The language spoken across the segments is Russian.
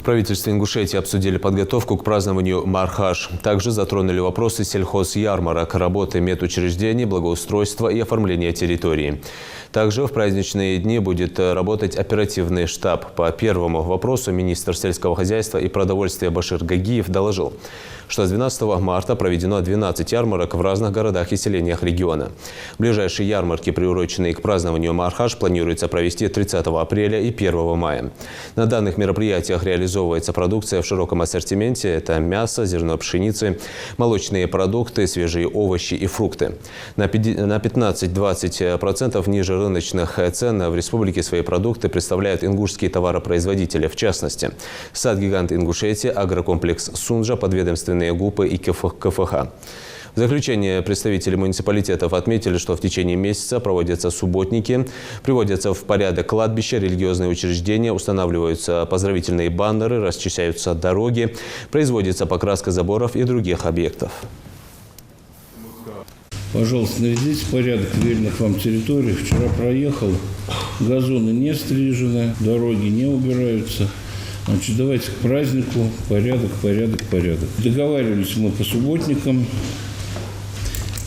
В правительстве Ингушетии обсудили подготовку к празднованию Мархаш. Также затронули вопросы сельхозярмарок, работы медучреждений, благоустройства и оформления территории. Также в праздничные дни будет работать оперативный штаб. По первому вопросу министр сельского хозяйства и продовольствия Башир Гагиев доложил, что с 12 марта проведено 12 ярмарок в разных городах и селениях региона. Ближайшие ярмарки, приуроченные к празднованию Мархаш, планируется провести 30 апреля и 1 мая. На данных мероприятиях реализовывается продукция в широком ассортименте. Это мясо, зерно пшеницы, молочные продукты, свежие овощи и фрукты. На 15-20% ниже рыночных цен в республике свои продукты представляют ингушские товаропроизводители. В частности, сад-гигант Ингушетии, агрокомплекс Сунжа, подведомственные ГУПы и КФХ. В заключение представители муниципалитетов отметили, что в течение месяца проводятся субботники, приводятся в порядок кладбища, религиозные учреждения, устанавливаются поздравительные баннеры, расчищаются дороги, производится покраска заборов и других объектов. Пожалуйста, наведите порядок в веренных вам территориях. Вчера проехал, газоны не стрижены, дороги не убираются. Значит, давайте к празднику порядок. Договаривались мы по субботникам.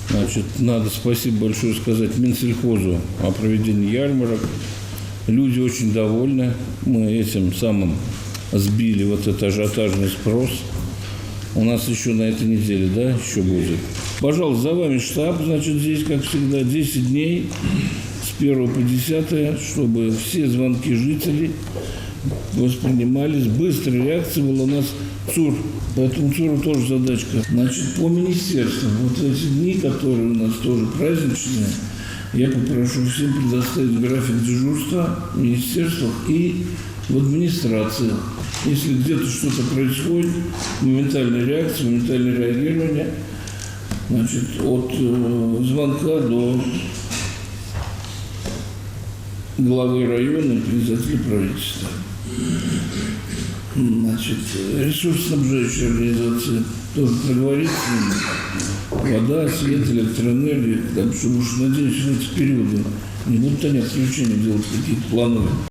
Значит, надо спасибо большое сказать Минсельхозу о проведении ярмарок. Люди очень довольны. Мы этим самым сбили вот этот ажиотажный спрос. У нас еще на этой неделе, да, еще будет. Пожалуйста, за вами штаб, значит, здесь, как всегда, 10 дней с 1 по 10, чтобы все звонки жителей воспринимались. Быстрая реакция была у нас ЦУР. Поэтому ЦУРу тоже задачка. Значит, по министерствам, вот эти дни, которые у нас тоже праздничные, я попрошу всем предоставить график дежурства в министерствах и в администрации. Если где-то что-то происходит, моментальная реакция, моментальное реагирование, значит, от звонка до главы района и председателя правительства. Значит, ресурсоснабжающие организации тоже проговорить с ними. Вода, свет, электроэнергия, потому что уж, надеюсь, в эти периоды не будут они отключения делать какие-то плановые.